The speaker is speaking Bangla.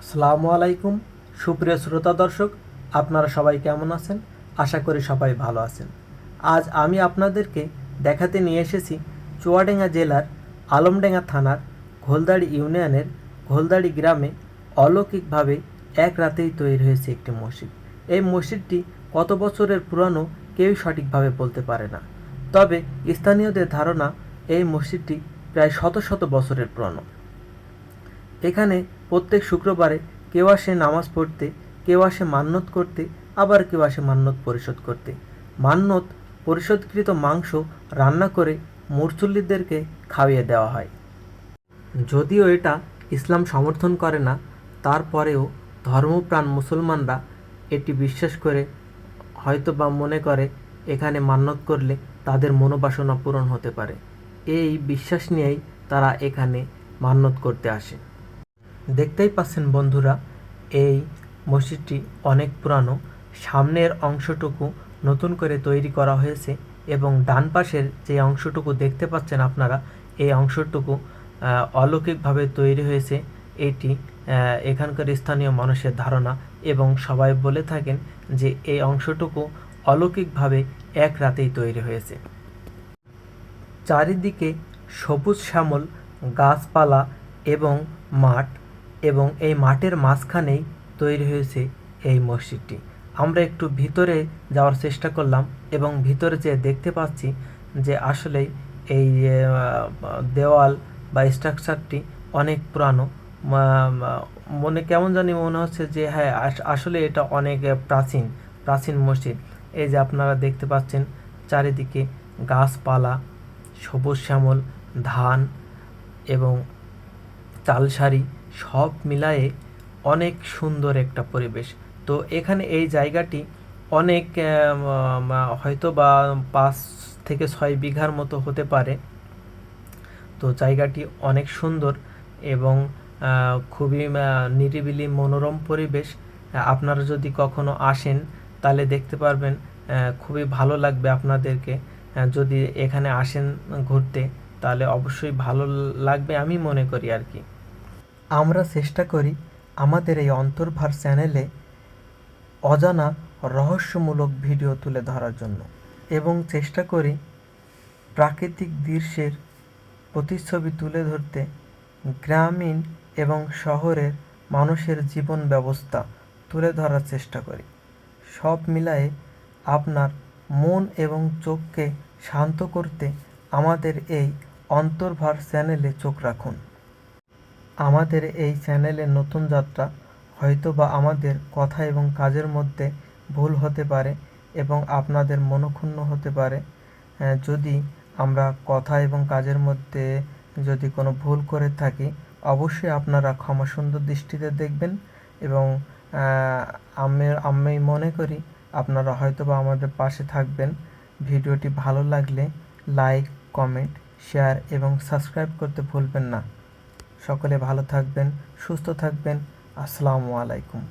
আসসালামু আলাইকুম সুপ্রিয় শ্রোতা দর্শক, আপনারা সবাই কেমন আছেন? আশা করি সবাই ভালো আছেন। আজ আমি আপনাদেরকে দেখাতে নিয়ে এসেছি চুয়াডাঙ্গা জেলার আলমডাঙ্গা থানার ঘোলদাড়ি ইউনিয়নের ঘোলদাড়ি গ্রামে অলৌকিকভাবে এক রাতেই তৈরি হয়েছে একটি মসজিদ। এই মসজিদটি কত বছরের পুরানো কেউই সঠিকভাবে বলতে পারে না, তবে স্থানীয়দের ধারণা এই মসজিদটি প্রায় শত শত বছরের পুরানো। এখানে প্রত্যেক শুক্রবারে কেউ আসে নামাজ পড়তে, কেউ আসে মান্যত করতে, আবার কেউ আসে মান্যত পরিশোধ করতে। মান্যত পরিশোধকৃত মাংস রান্না করে মুরসুল্লিদেরকে খাইয়ে দেওয়া হয়। যদিও এটা ইসলাম সমর্থন করে না, তারপরেও ধর্মপ্রাণ মুসলমানরা এটি বিশ্বাস করে, হয়তো বা মনে করে এখানে মান্যত করলে তাদের মনোবাসনা পূরণ হতে পারে। এই বিশ্বাস নিয়েই তারা এখানে মান্যত করতে আসে। দেখতেই পাচ্ছেন বন্ধুরা, এই মসজিদটি অনেক পুরানো। সামনের অংশটুকু নতুন করে তৈরি করা হয়েছে এবং ডান পাশের যে অংশটুকু দেখতে পাচ্ছেন আপনারা, এই অংশটুকু অলৌকিকভাবে তৈরি হয়েছে। এটি এখানকার স্থানীয় মানুষের ধারণা এবং সবাই বলে থাকেন যে এই অংশটুকু অলৌকিকভাবে এক রাতেই তৈরি হয়েছে। চারিদিকে সবুজ শ্যামল গাছপালা এবং মাঠ, এবং এই মাঠের মাঝখানেই তৈরি হয়েছে এই মসজিদটি। আমরা একটু ভিতরে যাওয়ার চেষ্টা করলাম এবং ভিতরে যেয়ে দেখতে পাচ্ছি যে আসলেই এই দেওয়াল বা স্ট্রাকচারটি অনেক পুরানো। মনে কেমন জানি মনে হচ্ছে যে হ্যাঁ, আসলে এটা অনেক প্রাচীন মসজিদ। এই যে আপনারা দেখতে পাচ্ছেন চারিদিকে গাছপালা, সবুজ শ্যামল ধান এবং চালসারি সব মিলায়ে অনেক সুন্দর একটা পরিবেশ। তো এখানে এই জায়গাটি অনেক হয়তো বা 5 থেকে 6 বিঘার মতো হতে পারে। তো জায়গাটি অনেক সুন্দর এবং খুবই নিরিবিলি মনোরম পরিবেশ। আপনারা যদি কখনো আসেন তাহলে দেখতে পারবেন, খুবই ভালো লাগবে আপনাদেরকে। যদি এখানে আসেন ঘুরতে তাহলে অবশ্যই ভালো লাগবে আমি মনে করি আর কি। আমরা চেষ্টা করি আমাদের এই অন্তর্ভার চ্যানেলে অজানা রহস্যমূলক ভিডিও তুলে ধরার জন্য, এবং চেষ্টা করি প্রাকৃতিক দৃশ্যের প্রতিচ্ছবি তুলে ধরতে। গ্রামীণ এবং শহরের মানুষের জীবন ব্যবস্থা তুলে ধরার চেষ্টা করি। সব মিলায়ে আপনার মন এবং চোখকে শান্ত করতে আমাদের এই অন্তর্ভার চ্যানেলে চোখ রাখুন। আমাদের এই চ্যানেলের নতুন যাত্রা, হয়তো বা আমাদের কথা এবং কাজের মধ্যে ভুল হতে পারে এবং আপনাদের মনক্ষুণ্ণ হতে পারে। যদি আমরা কথা এবং কাজের মধ্যে যদি কোনো ভুল করে থাকি, অবশ্যই আপনারা ক্ষমা সুন্দর দৃষ্টিতে দেখবেন এবং আমি মনে করি আপনারা হয়তো বা আমাদের পাশে থাকবেন। ভিডিওটি ভালো লাগলে লাইক, কমেন্ট, শেয়ার এবং সাবস্ক্রাইব করতে ভুলবেন না। সকলে ভালো থাকবেন, সুস্থ থাকবেন। আসসালামু আলাইকুম।